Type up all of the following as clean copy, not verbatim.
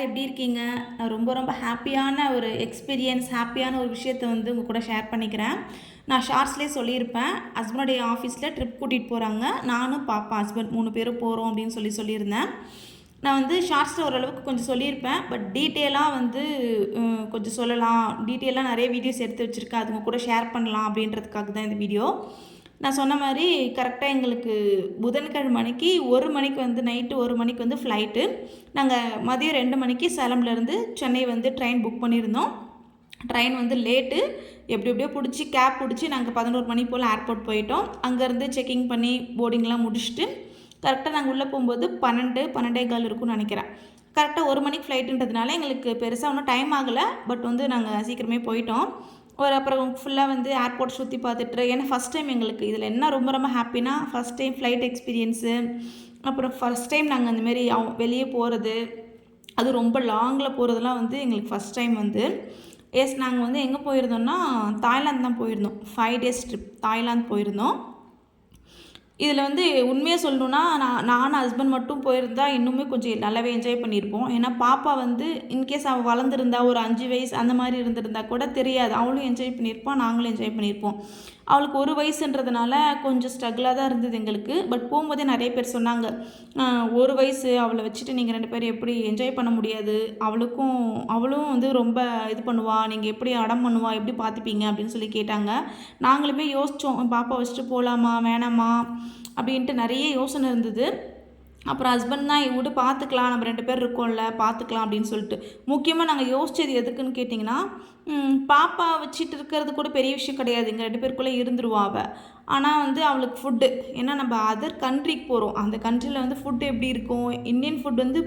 எல்லோரும் எப்படி இருக்கீங்க? நான் ரொம்ப ஹாப்பியான ஒரு எக்ஸ்பீரியன்ஸ், ஹாப்பியான ஒரு விஷயத்த வந்து உங்க கூட ஷேர் பண்ணிக்கிறேன். நான் ஷார்ட்ஸ்லேயே சொல்லியிருப்பேன். ஹஸ்பண்டுடைய ஆஃபீஸில் ட்ரிப் கூட்டிகிட்டு போகிறாங்க. நானும் பாப்பா, ஹஸ்பண்ட் 3 பேரும் போகிறோம் அப்படின்னு சொல்லியிருந்தேன். நான் வந்து ஷார்ட்ஸில் ஓரளவுக்கு கொஞ்சம் சொல்லியிருப்பேன். பட் டீட்டெயிலாக வந்து கொஞ்சம் சொல்லலாம். டீட்டெயிலாக நிறைய வீடியோஸ் எடுத்து வச்சுருக்கேன். அது உங்க கூட ஷேர் பண்ணலாம் அப்படின்றதுக்காக தான் இந்த வீடியோ. நான் சொன்ன மாதிரி கரெக்டாக எங்களுக்கு புதன்கிழமை அன்னைக்கு 1 மணிக்கு வந்து நைட்டு 1 மணிக்கு வந்து ஃப்ளைட்டு. நாங்கள் மதியம் 2 மணிக்கு சேலம்லேருந்து சென்னை வந்து ட்ரெயின் புக் பண்ணியிருந்தோம். ட்ரெயின் வந்து லேட்டு. எப்படியோ பிடிச்சி கேப் பிடிச்சி நாங்கள் 11 மணி போல் ஏர்போர்ட் போயிட்டோம். அங்கேருந்து செக்கிங் பண்ணி போர்டிங்லாம் முடிச்சுட்டு கரெக்டாக நாங்கள் உள்ளே போகும்போது 12:15 இருக்கும்னு நினைக்கிறேன். கரெக்டாக 1 மணிக்கு ஃப்ளைட்டுன்றதுனால எங்களுக்கு பெருசாக ஒன்றும் டைம் ஆகலை. பட் வந்து நாங்கள் சீக்கிரமே போயிட்டோம். அப்புறம் ஃபுல்லாக வந்து ஏர்போர்ட் சுற்றி பார்த்துட்டு, ஏன்னா ஃபஸ்ட் டைம் எங்களுக்கு இதில் என்ன ரொம்ப ஹாப்பினா, ஃபஸ்ட் டைம் ஃப்ளைட் எக்ஸ்பீரியன்ஸு, அப்புறம் ஃபஸ்ட் டைம் நாங்கள் அந்தமாரி வெளியே போகிறது, அது ரொம்ப லாங்கில் போகிறதுலாம் வந்து எங்களுக்கு ஃபஸ்ட் டைம் வந்து. நாங்கள் வந்து எங்கே போயிருந்தோம்னா தாய்லாந்து தான் போயிருந்தோம். 5 டேஸ் ட்ரிப் தாய்லாந்து போயிருந்தோம். இதில் வந்து உண்மையாக சொல்லணுன்னா நானும் ஹஸ்பண்ட் மட்டும் போயிருந்தா இன்னுமே கொஞ்சம் நல்லாவே என்ஜாய் பண்ணியிருப்போம். ஏன்னா பாப்பா வந்து இன்கேஸ் அவள் வளர்ந்துருந்தா ஒரு 5 வயசு அந்த மாதிரி இருந்திருந்தா கூட தெரியாது. அவளும் என்ஜாய் பண்ணியிருப்பான், நாங்களும் என்ஜாய் பண்ணியிருப்போம். அவளுக்கு 1 வயசுன்றதுனால கொஞ்சம் ஸ்ட்ரகிளாக தான் இருந்தது எங்களுக்கு. பட் போகும்போதே நிறைய பேர் சொன்னாங்க, 1 வயசு அவளை வச்சுட்டு நீங்கள் 2 பேரும் எப்படி என்ஜாய் பண்ண முடியாது, அவளும் வந்து ரொம்ப இது பண்ணுவா, நீங்கள் எப்படி அடம் பண்ணுவா, எப்படி பார்த்துப்பீங்க அப்படின்னு சொல்லி கேட்டாங்க. நாங்களுமே யோசித்தோம், பாப்பா வச்சுட்டு போகலாமா வேணாமா அப்படின்ட்டு நிறைய யோசனை இருந்தது. அப்புறம் ஹஸ்பண்ட் தான் விடு பார்த்துக்கலாம், நம்ம 2 பேர் இருக்கோம்ல பார்த்துக்கலாம் அப்படின்னு சொல்லிட்டு. முக்கியமாக நாங்கள் யோசித்தது எதுக்குன்னு கேட்டிங்கன்னா, பாப்பா வச்சுட்டு இருக்கிறது கூட பெரிய விஷயம் கிடையாது. எங்கள் 2 பேருக்குள்ளே இருந்துருவா அவள். ஆனால் வந்து அவளுக்கு ஃபுட்டு, ஏன்னா நம்ம அதர் கண்ட்ரிக்கு போகிறோம். அந்த கண்ட்ரியில் வந்து ஃபுட்டு எப்படி இருக்கும், இந்தியன் ஃபுட் வந்து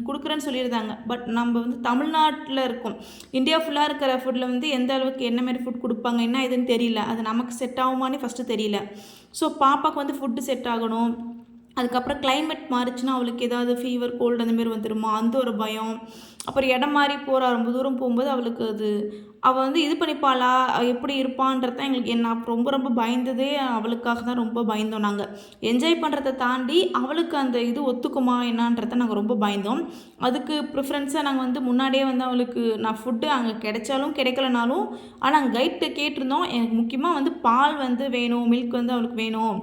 கொடுக்குறேன்னு சொல்லியிருந்தாங்க. பட் நம்ம வந்து தமிழ்நாட்டில் இருக்கோம். இந்தியா ஃபுல்லாக இருக்கிற ஃபுட்டில் வந்து எந்த அளவுக்கு என்ன மாதிரி ஃபுட் கொடுப்பாங்க என்ன எதுன்னு தெரியல. அது நமக்கு செட் ஆகுமான்னு ஃபஸ்ட்டு தெரியல. ஸோ பாப்பாவுக்கு வந்து ஃபுட்டு செட் ஆகணும். அதுக்கப்புறம் கிளைமேட் மாறிச்சுன்னா அவளுக்கு ஏதாவது ஃபீவர் கோல்டு அந்தமாரி வந்துடுமா அந்த ஒரு பயம். அப்புறம் இடம் மாறி போகிறா, ரொம்ப தூரம் போகும்போது அவளுக்கு அவள் வந்து இது பண்ணிப்பாளா, எப்படி இருப்பான்றதான் எங்களுக்கு என்ன ரொம்ப பயந்ததே அவளுக்காக தான் ரொம்ப பயந்தோம். நாங்கள் என்ஜாய் பண்ணுறதை தாண்டி அவளுக்கு அந்த இது ஒத்துக்குமா என்னான்றதை நாங்கள் ரொம்ப பயந்தோம். அதுக்கு ப்ரிஃபரன்ஸாக நாங்கள் வந்து முன்னாடியே வந்து அவளுக்கு நான் ஃபுட்டு அங்கே கிடைச்சாலும் கிடைக்கலனாலும், ஆனால் கைட்டை கேட்டிருந்தோம். எனக்கு முக்கியமாக வந்து பால் வந்து வேணும், மில்க் வந்து அவளுக்கு வேணும்,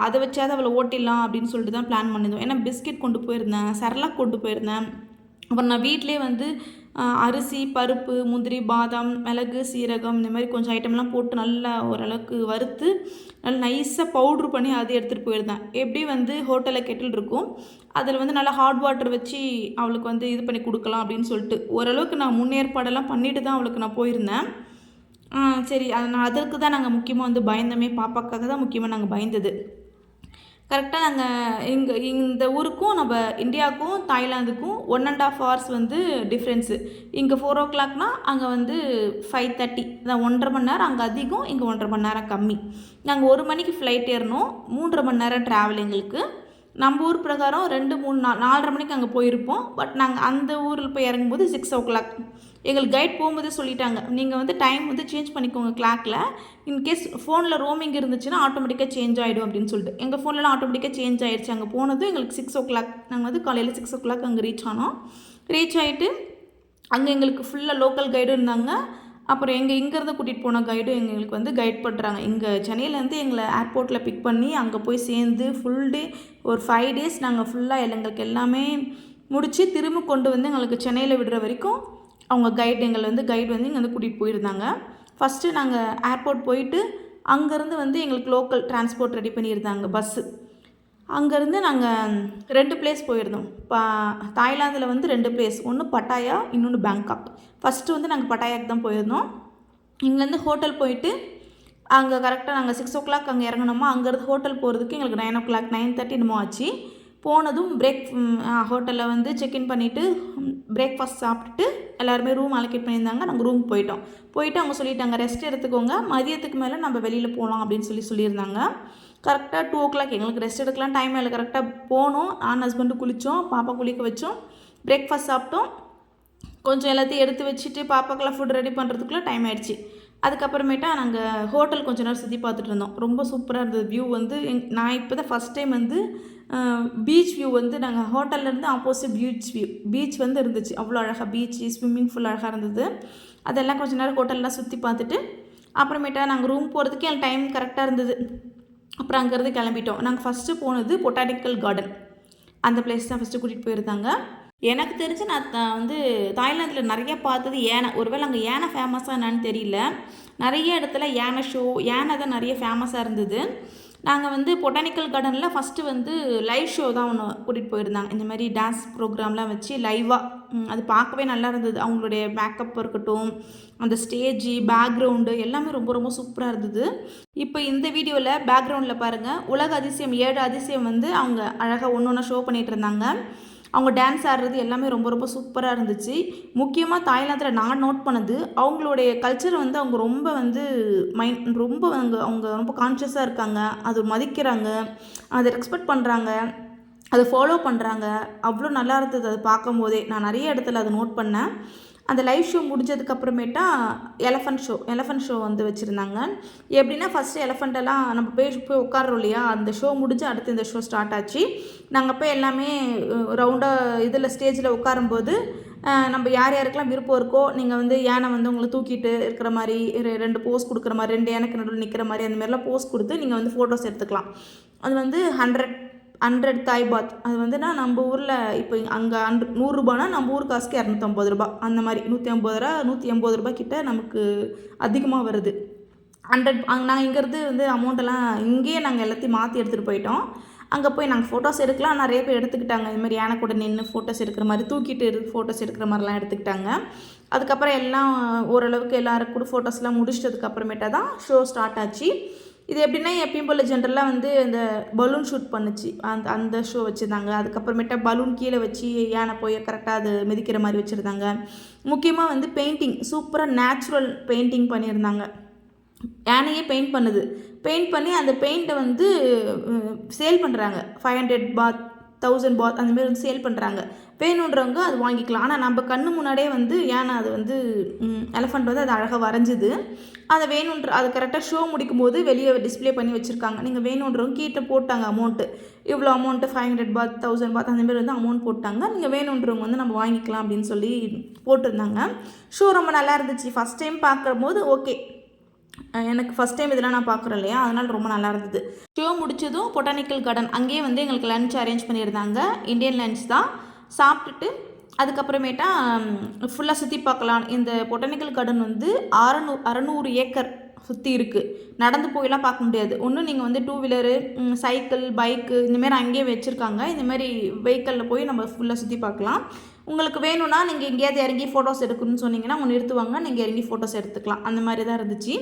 அதை வச்சாவது அவளை ஓட்டிடலாம் அப்படின்னு சொல்லிட்டு தான் பிளான் பண்ணியிருந்தோம். ஏன்னா பிஸ்கெட் கொண்டு போயிருந்தேன், செர்லாக் கொண்டு போயிருந்தேன். அப்புறம் நான் வீட்டிலே வந்து அரிசி, பருப்பு, முந்திரி, பாதாம், மிளகு, சீரகம் இந்த மாதிரி கொஞ்சம் ஐட்டம்லாம் போட்டு நல்லா ஓரளவுக்கு வறுத்து நல்லா நைஸாக பவுட்ரு பண்ணி அது எடுத்துகிட்டு போயிருந்தேன். எப்படி வந்து ஹோட்டலில் கெட்டில் இருக்கும், அதில் வந்து நல்லா ஹாட் வாட்டர் வச்சு அவளுக்கு வந்து இது பண்ணி கொடுக்கலாம் அப்படின்னு சொல்லிட்டு ஓரளவுக்கு நான் முன்னேற்பாடெல்லாம் பண்ணிட்டு தான் அவளுக்கு நான் போயிருந்தேன். சரி, அதற்கு தான் நாங்கள் முக்கியமாக வந்து பயந்தோமே, பாப்பாக்காக தான் முக்கியமாக நாங்கள் பயந்தது. கரெக்டாக நாங்கள் இந்த ஊருக்கும் நம்ம இந்தியாவுக்கும் தாய்லாந்துக்கும் 1.5 hours வந்து டிஃப்ரென்ஸு. இங்கே 4 o'clockனா அங்கே வந்து 5:30, அதான் 1.5 மணி நேரம் அங்கே அதிகம், இங்கே 1.5 மணி நேரம் கம்மி. நாங்கள் 1 மணிக்கு ஃப்ளைட் ஏறணும், 3.5 மணி நேரம் ட்ராவல் எங்களுக்கு. நம்ம ஊர் பிரகாரம் 2, 3, 4:30 மணிக்கு அங்கே போயிருப்போம். பட் நாங்கள் அந்த ஊரில் போய் இறங்கும்போது 6 o'clock. எங்களுக்கு கைட் போகும்போதே சொல்லிட்டாங்க, நீங்கள் வந்து டைம் வந்து சேஞ்ச் பண்ணிக்கோங்க கிளாக்கில். இன்கேஸ் ஃபோனில் ரோமிங் இருந்துச்சுன்னா ஆட்டோமேட்டிக்காக சேஞ்ச் ஆகிடும் அப்படின்னு சொல்லிட்டு எங்கள் ஃபோன்லலாம் ஆட்டோமேட்டிக்காக சேஞ்ச் ஆகிடுச்சு. அங்கே போனதும் எங்களுக்கு 6 o'clock. நாங்கள் வந்து காலையில் 6 o'clock அங்கே ரீச் ஆனோம். ரீச் ஆகிட்டு அங்கே எங்களுக்கு ஃபுல்லாக லோக்கல் கைடும் இருந்தாங்க. அப்புறம் இங்கேருந்து கூட்டிகிட்டு போன கைடும் எங்களுக்கு வந்து கைட் பண்ணுறாங்க. இங்கே சென்னையிலேருந்து எங்களை ஏர்போர்ட்டில் பிக் பண்ணி அங்கே போய் சேர்ந்து ஃபுல் டே ஒரு 5 days நாங்கள் ஃபுல்லாக எங்களுக்கு எல்லாமே முடித்து திரும்ப கொண்டு வந்து எங்களுக்கு சென்னையில் விடுற வரைக்கும் அவங்க கைடு வந்து இங்கே வந்து கூட்டிகிட்டு போயிருந்தாங்க. ஃபஸ்ட்டு நாங்கள் ஏர்போர்ட் போயிட்டு அங்கேருந்து வந்து எங்களுக்கு லோக்கல் டிரான்ஸ்போர்ட் ரெடி பண்ணியிருந்தாங்க, பஸ்ஸு. அங்கேருந்து நாங்கள் 2 பிளேஸ் போயிருந்தோம். தாய்லாந்தில் வந்து 2 பிளேஸ், ஒன்று பட்டாயா, இன்னொன்று பேங்காக். ஃபஸ்ட்டு வந்து நாங்கள் பட்டாயாக்கு தான் போயிருந்தோம். இங்கேருந்து ஹோட்டல் போயிட்டு அங்கே கரெக்டாக நாங்கள் 6 o'clock அங்கே இறங்கினோமா, அங்கேருந்து ஹோட்டல் போகிறதுக்கு எங்களுக்கு 9 o'clock 9:30 என்னமோ ஆச்சு. போனதும் ஹோட்டலில் வந்து செக்இன் பண்ணிவிட்டு பிரேக்ஃபாஸ்ட் சாப்பிட்டுட்டு எல்லாருமே ரூம் அலோகேட் பண்ணியிருந்தாங்க. நாங்கள் ரூம் போயிட்டு அவங்க சொல்லிட்டாங்க, ரெஸ்ட் எடுத்துக்கோங்க, மதியத்துக்கு மேலே நம்ம வெளியில் போகலாம் அப்படின்னு சொல்லியிருந்தாங்க. கரெக்டாக 2 o'clock எங்களுக்கு ரெஸ்ட் எடுக்கலாம் டைம் இல்லை. கரெக்டாக போனோம், நான் ஹஸ்பண்டு குளித்தோம், பாப்பா குளிக்க வச்சோம், பிரேக்ஃபாஸ்ட் சாப்பிட்டோம். கொஞ்சம் எல்லாத்தையும் எடுத்து வச்சுட்டு பாப்பாக்கெல்லாம் ஃபுட் ரெடி பண்ணுறதுக்குள்ளே டைம் ஆகிடுச்சு. அதுக்கப்புறமேட்டா நாங்கள் ஹோட்டல் கொஞ்சம் நேரம் சுற்றி பார்த்துட்டு இருந்தோம். ரொம்ப சூப்பராக இருந்தது வியூ வந்து. நான் இப்போ தான் ஃபஸ்ட் டைம் வந்து பீச் வியூ வந்து நாங்கள் ஹோட்டல்லேருந்து ஆப்போசிட் பீச் வந்து இருந்துச்சு. அவ்வளோ அழகாக பீச், ஸ்விம்மிங் ஃபுல் அழகாக இருந்தது. அதெல்லாம் கொஞ்சம் நேரம் ஹோட்டல்லாம் சுற்றி பார்த்துட்டு அப்புறமேட்டா நாங்கள் ரூம் போகிறதுக்கு என் டைம் கரெக்டாக இருந்தது. அப்புறம் அங்கேருந்து கிளம்பிட்டோம். நாங்கள் ஃபஸ்ட்டு போனது பொட்டானிக்கல் கார்டன். அந்த பிளேஸ் தான் ஃபஸ்ட்டு கூட்டிகிட்டு போயிருந்தாங்க. எனக்கு தெரிஞ்சு நான் வந்து தாய்லாந்தில் நிறைய பார்த்தது யானை. ஒருவேளை அங்கே யானை ஃபேமஸாக என்னான்னு தெரியல. நிறைய இடத்துல யானை ஷோ, யானை தான் நிறைய ஃபேமஸாக இருந்தது. நாங்கள் வந்து பொட்டானிக்கல் கார்டனில் ஃபஸ்ட்டு வந்து லைவ் ஷோ தான் ஒன்று கூட்டிகிட்டு போயிருந்தாங்க. இந்த மாதிரி டான்ஸ் ப்ரோக்ராம்லாம் வச்சு லைவாக அது பார்க்கவே நல்லா இருந்தது. அவங்களுடைய மேக்கப் இருக்கட்டும், அந்த ஸ்டேஜு, பேக்ரவுண்டு எல்லாமே ரொம்ப ரொம்ப சூப்பராக இருந்தது. இப்போ இந்த வீடியோவில் பேக்ரவுண்டில் பாருங்கள், உலக அதிசயம் 7 அதிசயம் வந்து அவங்க அழகாக ஒன்று ஒன்றா ஷோ பண்ணிகிட்டு இருந்தாங்க. அவங்க டான்ஸ் ஆடுறது எல்லாமே ரொம்ப ரொம்ப சூப்பராக இருந்துச்சு. முக்கியமாக தாய்லாந்தில் நான் நோட் பண்ணது, அவங்களுடைய கல்ச்சரை வந்து அவங்க ரொம்ப வந்து ரொம்ப அவங்க ரொம்ப கான்ஷியஸாக இருக்காங்க. அது மதிக்கிறாங்க, அதை ரெஸ்பெக்ட் பண்ணுறாங்க, அதை ஃபாலோ பண்ணுறாங்க. அவ்வளோ நல்லா இருந்தது அது பார்க்கும்போதே. நான் நிறைய இடத்துல அதை நோட் பண்ணேன். அந்த லைவ் ஷோ முடிஞ்சதுக்கப்புறமேட்டா எலஃபண்ட் ஷோ வந்து வச்சுருந்தாங்க. எப்படின்னா ஃபஸ்ட்டு எலஃபண்ட்டெல்லாம் நம்ம போய் உட்காரோம் இல்லையா, அந்த ஷோ முடிஞ்சு அடுத்து இந்த ஷோ ஸ்டார்ட் ஆச்சு. நாங்கள் போய் எல்லாமே ரவுண்டாக இதில் ஸ்டேஜில் உட்காரும்போது நம்ம யாருக்கெல்லாம் விருப்பம் இருக்கோ, நீங்கள் வந்து யானை வந்து உங்களை தூக்கிட்டு இருக்கிற மாதிரி 2 போஸ் கொடுக்குற மாதிரி, 2 யானைக்கு நடுவில் நிற்கிற மாதிரி அந்த மாதிரிலாம் போஸ் கொடுத்து நீங்கள் வந்து ஃபோட்டோஸ் எடுத்துக்கலாம். அது வந்து 100 தாய் பாத். அது வந்துன்னா நம்ம ஊரில் இப்போ அங்கே 100 ரூபானா நம்ம ஊர் காசுக்கு 250 ரூபா. அந்த மாதிரி 180 ரூபா கிட்ட நமக்கு அதிகமாக வருது. 100 நாங்கள் இங்கேருந்து வந்து அமௌண்ட்டெல்லாம் இங்கேயே நாங்கள் எல்லாத்தையும் மாற்றி எடுத்துகிட்டு போயிட்டோம். அங்கே போய் நாங்கள் ஃபோட்டோஸ் எடுக்கலாம். நிறைய பேர் எடுத்துக்கிட்டாங்க. இதுமாதிரி யானை கூட நின்று ஃபோட்டோஸ் எடுக்கிற மாதிரி, தூக்கிட்டு ஃபோட்டோஸ் எடுக்கிற மாதிரிலாம் எடுத்துக்கிட்டாங்க. அதுக்கப்புறம் எல்லாம் ஓரளவுக்கு எல்லோரும் கூட ஃபோட்டோஸ்லாம் முடிச்சிட்டதுக்கப்புறமேட்டா தான் ஷோ ஸ்டார்ட் ஆச்சு. இது எப்படின்னா எப்பயும் போல் ஜென்ரலாக வந்து இந்த பலூன் ஷூட் பண்ணுச்சு, அந்த ஷோ வச்சுருந்தாங்க. அதுக்கப்புறமேட்டா பலூன் கீழே வச்சு யானை போய் கரெக்டாக அது மிதிக்கிற மாதிரி வச்சுருந்தாங்க. முக்கியமாக வந்து பெயிண்டிங் சூப்பராக நேச்சுரல் பெயிண்டிங் பண்ணியிருந்தாங்க. யானையே பெயிண்ட் பண்ணி அந்த பெயிண்ட்டை வந்து சேல் பண்ணுறாங்க. 500 பாத், 1000 பாத் அந்தமாரி வந்து சேல் பண்ணுறாங்க. வேணுன்றவங்க அது வாங்கிக்கலாம். ஆனால் நம்ம கண்ணு முன்னாடியே வந்து யானை அது வந்து எலஃபண்ட் வந்து அது அழகாக வரைஞ்சிது. அதை அது கரெக்டாக ஷோ முடிக்கும் போது வெளியே டிஸ்பிளே பண்ணி வச்சுருக்காங்க. நீங்கள் வேணுன்றவங்க கீழே போட்டாங்க அமௌண்ட்டு, இவ்வளோ அமௌண்ட்டு 500 பாத், 1000 பாத் அந்தமாரி வந்து அமௌண்ட் போட்டாங்க. நீங்கள் வேணுன்றவங்க வந்து நம்ம வாங்கிக்கலாம் அப்படின்னு சொல்லி போட்டிருந்தாங்க. ஷோ ரொம்ப நல்லா இருந்துச்சு. ஃபஸ்ட் டைம் பார்க்கும்போது ஓகே, எனக்கு ஃபஸ்ட் டைம் இதெல்லாம் நான் பார்க்குறேன் இல்லையா, அதனால் ரொம்ப நல்லா இருந்தது. ஷோ முடித்ததும் பொட்டானிக்கல் கார்டன் அங்கேயே வந்து எங்களுக்கு லன்ச் அரேஞ்ச் பண்ணியிருந்தாங்க. இந்தியன் லன்ச் தான். சாப்பிட்டுட்டு அதுக்கப்புறமேட்டா ஃபுல்லாக சுற்றி பார்க்கலாம். இந்த பொட்டானிக்கல் கார்டன் வந்து 600 ஏக்கர் சுற்றி இருக்குது. நடந்து போயெல்லாம் பார்க்க முடியாது. ஒன்றும் நீங்கள் வந்து 2 வீலரு, சைக்கிள், பைக்கு இந்தமாரி அங்கேயே வச்சுருக்காங்க. இந்தமாரி வெஹிக்கிளில் போய் நம்ம ஃபுல்லாக சுற்றி பார்க்கலாம். உங்களுக்கு வேணும்னா நீங்கள் எங்கேயாவது இறங்கி ஃபோட்டோஸ் எடுக்கணும்னு சொன்னீங்கன்னா அவங்க நிறுத்துவாங்க, நீங்கள் இறங்கி ஃபோட்டோஸ் எடுத்துக்கலாம். அந்த மாதிரி தான் இருந்துச்சு.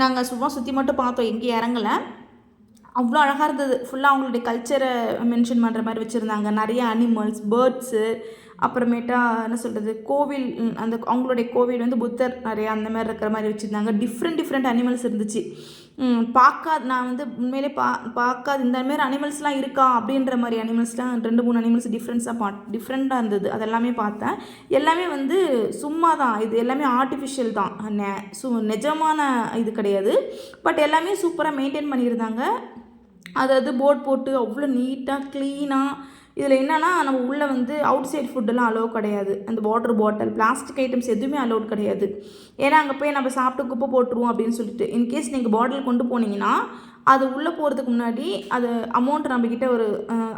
நாங்கள் சும்மா சுற்றி மட்டும் பார்த்தோம், எங்கேயும் இறங்கலை. அவ்வளோ அழகாக இருந்தது. ஃபுல்லாக அவங்களுடைய கல்ச்சரை மென்ஷன் பண்ணுற மாதிரி வச்சுருந்தாங்க. நிறைய அனிமல்ஸ், பேர்ட்ஸு, அப்புறமேட்டா என்ன சொல்கிறது, கோவில், அந்த அவங்களுடைய கோவில் வந்து புத்தர் நிறையா அந்த மாதிரி இருக்கிற மாதிரி வச்சுருந்தாங்க. டிஃப்ரெண்ட் அனிமல்ஸ் இருந்துச்சு. நான் வந்து உண்மையிலே பார்க்காத இந்த மாதிரி அனிமல்ஸ்லாம் இருக்கா அப்படின்ற மாதிரி அனிமல்ஸ்லாம் 2-3 அனிமல்ஸ் டிஃப்ரெண்ட்டாக இருந்தது. அதெல்லாமே பார்த்தேன். எல்லாமே வந்து சும்மா தான், இது எல்லாமே ஆர்டிஃபிஷியல் தான், நிஜமான இது கிடையாது. பட் எல்லாமே சூப்பராக மெயின்டைன் பண்ணியிருந்தாங்க. அதாவது போட் போட்டு அவ்வளோ நீட்டாக க்ளீனாக. இதில் என்னென்னா நம்ம உள்ளே வந்து அவுட் சைட் ஃபுட்டெல்லாம் அலோவ் கிடையாது. அந்த வாட்டர் பாட்டில், பிளாஸ்டிக் ஐட்டம்ஸ் எதுவுமே அலோவ் கிடையாது. ஏன்னா அங்கே போய் நம்ம சாப்பிட்டு குப்பை போட்டுருவோம் அப்படின்னு சொல்லிட்டு. இன்கேஸ் நீங்கள் பாட்டில் கொண்டு போனீங்கன்னா அது உள்ளே போகிறதுக்கு முன்னாடி அது அமௌண்ட் நம்மக்கிட்ட ஒரு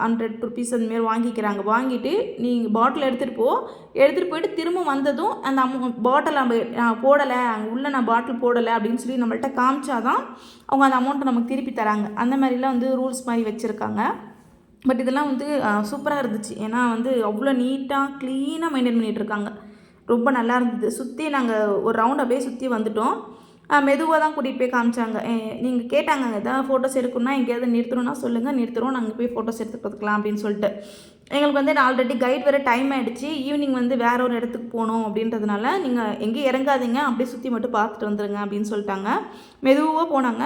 100 ருபீஸ் அந்தமாரி வாங்கிக்கிறாங்க. வாங்கிட்டு நீங்கள் பாட்டில் எடுத்துகிட்டு போயிட்டு திரும்ப வந்ததும் அந்த பாட்டில் நம்ம போடலை, அங்கே உள்ளே நான் பாட்டில் போடலை அப்படின்னு சொல்லி நம்மள்கிட்ட காமிச்சாதான் அவங்க அந்த அமௌண்ட்டை நமக்கு திருப்பி தராங்க. அந்த மாதிரிலாம் வந்து ரூல்ஸ் மாதிரி வச்சுருக்காங்க. பட் இதெல்லாம் வந்து சூப்பராக இருந்துச்சு. ஏன்னா வந்து அவ்வளோ நீட்டாக க்ளீனாக மெயின்டைன் பண்ணிகிட்ருக்காங்க. ரொம்ப நல்லா இருந்தது. சுற்றி நாங்கள் ஒரு ரவுண்ட் அப்படியே சுற்றி வந்துவிட்டோம். மெதுவாக தான் கூட்டிகிட்டு போய் காமிச்சாங்க. நீங்கள் கேட்டாங்க எதாவது ஃபோட்டோஸ் எடுக்கணும்னா எங்கேயாவது நிறுத்தணும்னா சொல்லுங்கள், நிறுத்துகிறோம், நாங்கள் போய் ஃபோட்டோஸ் எடுத்துக்கலாம் அப்படின்னு சொல்லிட்டு. எங்களுக்கு வந்து ஆல்ரெடி கைட் வேறு டைம் ஆகிடுச்சு. ஈவினிங் வந்து வேற ஒரு இடத்துக்கு போகணும் அப்படின்றதுனால நீங்கள் எங்கேயும் இறங்காதீங்க, அப்படியே சுற்றி மட்டும் பார்த்துட்டு வந்துடுங்க அப்படின்னு சொல்லிட்டாங்க. மெதுவாக போனாங்க.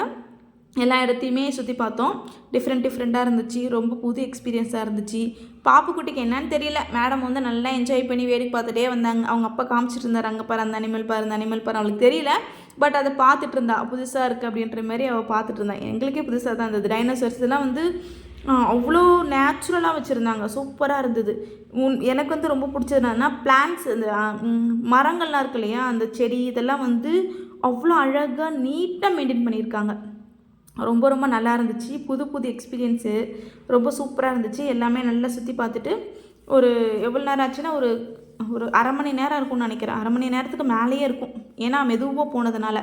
எல்லா இடத்தையுமே சுற்றி பார்த்தோம். டிஃப்ரெண்ட்டாக இருந்துச்சு. ரொம்ப புது எக்ஸ்பீரியன்ஸாக இருந்துச்சு. பாப்புக்குட்டிக்கு என்னன்னு தெரியல, மேடம் வந்து நல்லா என்ஜாய் பண்ணி வேடிக்கை பார்த்துட்டே வந்தாங்க. அவங்க அப்பா காமிச்சிட்டு இருந்தார், அங்கே பாரு அந்த அனிமல் பாரு, அந்த அனிமல் பாரு. அவளுக்கு தெரியல, பட் அதை பார்த்துட்டு இருந்தா. புதுசாக இருக்குது அப்படின்ற மாதிரி அவள் பார்த்துட்டு இருந்தா. எங்களுக்கே புதுசாக தான் இருந்தது. டைனோசர்ஸ் இதெல்லாம் வந்து அவ்வளோ நேச்சுரலாக வச்சுருந்தாங்க. சூப்பராக இருந்தது. எனக்கு வந்து ரொம்ப பிடிச்சது என்னன்னா, பிளான்ட்ஸ் இந்த மரங்கள்லாம் இருக்கு இல்லையா, அந்த செடி இதெல்லாம் வந்து அவ்வளோ அழகாக நீட்டாக மெயின்டைன் பண்ணியிருக்காங்க. ரொம்ப ரொம்ப நல்லா இருந்துச்சு. புது புது எக்ஸ்பீரியன்ஸு ரொம்ப சூப்பராக இருந்துச்சு. எல்லாமே நல்லா சுற்றி பார்த்துட்டு ஒரு எவ்வளோ நேரம் ஆச்சுன்னா, ஒரு ஒரு 1/2 மணி நேரம் இருக்கும்னு நினைக்கிறேன். 1/2 மணி நேரத்துக்கு மேலேயே இருக்கும். ஏன்னா மெதுவாக போனதுனால.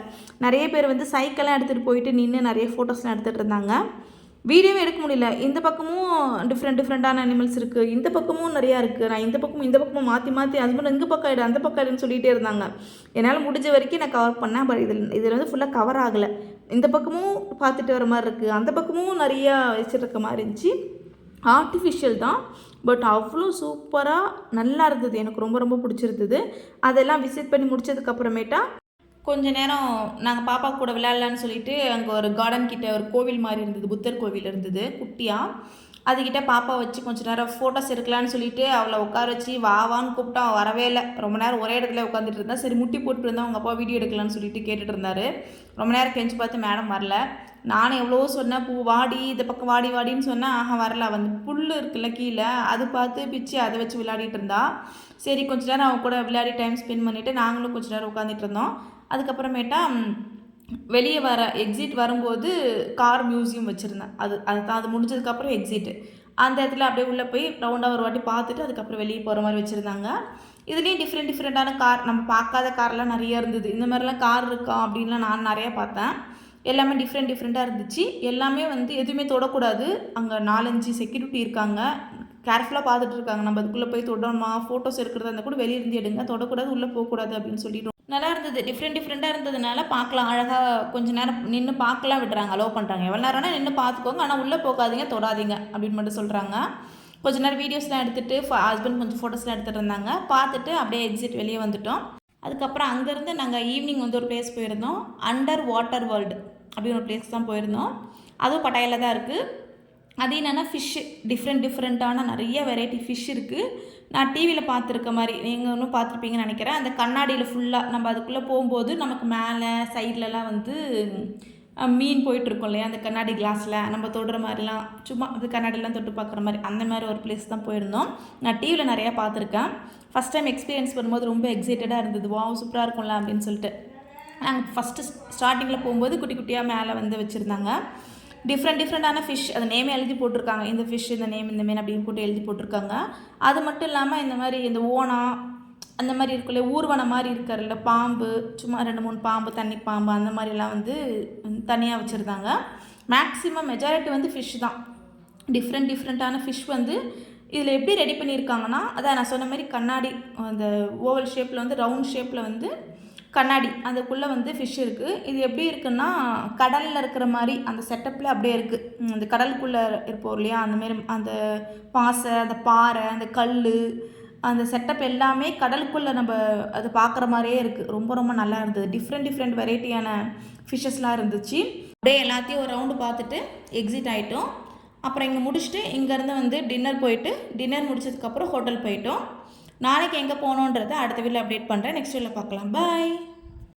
நிறைய பேர் வந்து சைக்கிள்லாம் எடுத்துகிட்டு போயிட்டு நின்று நிறைய ஃபோட்டோஸ்லாம் எடுத்துகிட்டு இருந்தாங்க. வீடியோவே எடுக்க முடியல. இந்த பக்கமும் டிஃப்ரெண்ட்டான அனிமல்ஸ் இருக்குது, இந்த பக்கமும் நிறையா இருக்குது. நான் இந்த பக்கமும் மாற்றி மாற்றி ஹஸ்பண்ட் இங்கே பக்கம் ஆகிடு அந்த பக்கம் ஆகிடுன்னு சொல்லிகிட்டே இருந்தாங்க. என்னால் முடிஞ்ச வரைக்கும் நான் கவர் பண்ணேன். பட் இதில் வந்து ஃபுல்லாக கவர் ஆகலை. இந்த பக்கமும் பார்த்துட்டு வர மாதிரி இருக்குது, அந்த பக்கமும் நிறையா வச்சுருக்க மாதிரி இருந்துச்சு. ஆர்டிஃபிஷியல் தான், பட் அவ்வளோ சூப்பராக நல்லா இருந்தது. எனக்கு ரொம்ப ரொம்ப பிடிச்சிருந்தது. அதெல்லாம் விசிட் பண்ணி முடிச்சதுக்கப்புறமேட்டா கொஞ்ச நேரம் நாங்கள் பாப்பா கூட விளையாடலான்னு சொல்லிட்டு அங்கே ஒரு கார்டன் கிட்ட ஒரு கோவில் மாதிரி இருந்தது, புத்தர் கோவில் இருந்தது குட்டியாக. அதுக்கிட்ட பாப்பா வச்சு கொஞ்சம் நேரம் ஃபோட்டோஸ் எடுக்கலான்னு சொல்லிட்டு அவளை உட்கார வச்சு வான்னு கூப்பிட்டா வரவே இல்லை. ரொம்ப நேரம் ஒரே இடத்துல உட்காந்துட்டு இருந்தா. சரி முட்டி போட்டு இருந்தால் அவங்க அப்பா வீடியோ எடுக்கலான்னு சொல்லிட்டு கேட்டுட்டு இருந்தாரு. ரொம்ப நேரம் கெஞ்சி பார்த்து மேடம் வரல. நானும் எவ்வளவோ சொன்னேன், பூ வாடி இந்த பக்கம் வாடின்னு சொன்னேன். வரல. வந்து புல் இருக்குல்ல கீழே, அது பார்த்து பிச்சு அதை வச்சு விளையாடிட்டு இருந்தா. சரி கொஞ்ச நேரம் அவன் கூட விளையாடி டைம் ஸ்பெண்ட் பண்ணிவிட்டு நாங்களும் கொஞ்சம் நேரம் உட்காந்துட்டு இருந்தோம். அதுக்கப்புறமேட்டா வெளியே வர எக்ஸிட் வரும்போது கார் மியூசியம் வச்சுருந்தேன். அது முடிஞ்சதுக்கப்புறம் எக்ஸிட்டு அந்த இடத்துல அப்படியே உள்ளே போய் ரவுண்டாக ஒரு வாட்டி பார்த்துட்டு அதுக்கப்புறம் வெளியே போகிற மாதிரி வச்சுருந்தாங்க. இதுலேயும் டிஃப்ரெண்ட்டான கார், நம்ம பார்க்காத கார்லாம் நிறைய இருந்தது. இந்த மாதிரிலாம் கார் இருக்கா அப்படின்லாம் நான் நிறையா பார்த்தேன். எல்லாமே டிஃப்ரெண்ட்டாக இருந்துச்சு. எல்லாமே வந்து எதுவுமே தொடக்கூடாது. அங்கே 4-5 செக்யூரிட்டி இருக்காங்க, கேர்ஃபுல்லாக பார்த்துட்டு இருக்காங்க. நம்ம அதுக்குள்ளே போய் தொடணுமா, ஃபோட்டோஸ் எடுக்கிறதா இருந்தால் கூட வெளியே இருந்து எடுங்க, தொடக்கூடாது, உள்ளே போகக்கூடாது அப்படின்னு சொல்லிட்டு நல்லா இருந்தது. டிஃப்ரெண்ட்டாக இருந்ததுனால பார்க்கலாம், அழகாக கொஞ்சம் நேரம் நின்று பார்க்கலாம் விடுறாங்க, அலோவ் பண்ணுறாங்க. எவ்வளோ நேரம்னா நின்று பார்த்துக்கோங்க, ஆனால் உள்ளே போகாதீங்க, தொடாதீங்க அப்படின்னு மட்டும் சொல்கிறாங்க. கொஞ்ச நேரம் வீடியோஸ்லாம் எடுத்துகிட்டு ஹஸ்பண்ட் கொஞ்சம் ஃபோட்டோஸ்லாம் எடுத்துகிட்டு இருந்தாங்க. பார்த்துட்டு அப்படியே எக்ஸிட் வெளியே வந்துட்டோம். அதுக்கப்புறம் அங்கேருந்து நாங்கள் ஈவினிங் வந்து ஒரு பிளேஸ் போயிருந்தோம், அண்டர் வாட்டர் வேர்ல்டு அப்படின்னு ஒரு பிளேஸ் தான் போயிருந்தோம். அதுவும் பட்டாயில் தான் இருக்குது. அது என்னென்னா ஃபிஷ்ஷு, டிஃப்ரெண்ட்டான நிறைய வெரைட்டி ஃபிஷ் இருக்குது. நான் டிவியில் பார்த்துருக்க மாதிரி நீங்கள் இன்னும் பார்த்துருப்பீங்கன்னு நினைக்கிறேன். அந்த கண்ணாடியில் ஃபுல்லாக நம்ம அதுக்குள்ளே போகும்போது நமக்கு மேலே சைட்லலாம் வந்து மீன் போயிட்டுருக்கோம் இல்லையா, அந்த கண்ணாடி கிளாஸில் நம்ம தொடுற மாதிரிலாம், சும்மா அது கண்ணாடிலாம் தொட்டு பார்க்குற மாதிரி அந்த மாதிரி ஒரு பிளேஸ் தான் போயிருந்தோம். நான் டிவியில் நிறையா பார்த்துருக்கேன். ஃபஸ்ட் டைம் எக்ஸ்பீரியன்ஸ் பண்ணும்போது ரொம்ப எக்ஸைட்டடாக இருந்தது. வாவ் சூப்பராக இருக்கும்ல அப்படின்னு சொல்லிட்டு. நாங்கள் ஃபஸ்ட்டு ஸ்டார்டிங்கில் போகும்போது குட்டி குட்டியாக மேலே வந்து வச்சுருந்தாங்க. டிஃப்ரெண்ட்டான ஃபிஷ், அது நேமே எழுதி போட்டிருக்காங்க. இந்த ஃபிஷ் இந்த நேம் இந்த மீன் அப்படின்னு போட்டு எழுதி போட்டிருக்காங்க. அது மட்டும் இல்லாமல் இந்த மாதிரி இந்த ஓனா அந்த மாதிரி இருக்குல்ல, ஊர்வனம் மாதிரி இருக்கார்ல, பாம்பு, சும்மா 2-3 பாம்பு, தண்ணி பாம்பு அந்த மாதிரிலாம் வந்து தனியாக வச்சுருந்தாங்க. மேக்ஸிமம் மெஜாரிட்டி வந்து ஃபிஷ் தான். டிஃப்ரெண்ட்டான ஃபிஷ் வந்து இதில் எப்படி ரெடி பண்ணியிருக்காங்கன்னா, அதான் நான் சொன்ன மாதிரி கண்ணாடி, அந்த ஓவல் ஷேப்பில் வந்து ரவுண்ட் ஷேப்பில் வந்து கண்ணாடி, அதுக்குள்ளே வந்து ஃபிஷ் இருக்குது. இது எப்படி இருக்குன்னா கடலில் இருக்கிற மாதிரி அந்த செட்டப்பில் அப்படியே இருக்குது. அந்த கடலுக்குள்ளே இருப்போம் இல்லையா, அந்தமாரி அந்த பாசை, அந்த பாறை, அந்த கல், அந்த செட்டப் எல்லாமே கடலுக்குள்ளே நம்ம அது பார்க்குற மாதிரியே இருக்குது. ரொம்ப ரொம்ப நல்லா இருந்தது. டிஃப்ரெண்ட் வெரைட்டியான ஃபிஷ்ஷஸ்லாம் இருந்துச்சு. அப்படியே எல்லாத்தையும் ஒரு ரவுண்டு பார்த்துட்டு எக்ஸிட் ஆகிட்டோம். அப்புறம் இங்கே முடிச்சுட்டு இங்கேருந்து வந்து டின்னர் போயிட்டு, டின்னர் முடிச்சதுக்கப்புறம் ஹோட்டல் போயிட்டோம். நாளைக்கு எங்கே போகணுன்றதை அடுத்த வீடியோவில் அப்டேட் பண்ணுறேன். நெக்ஸ்ட் வீடியோவில் பார்க்கலாம். பாய்.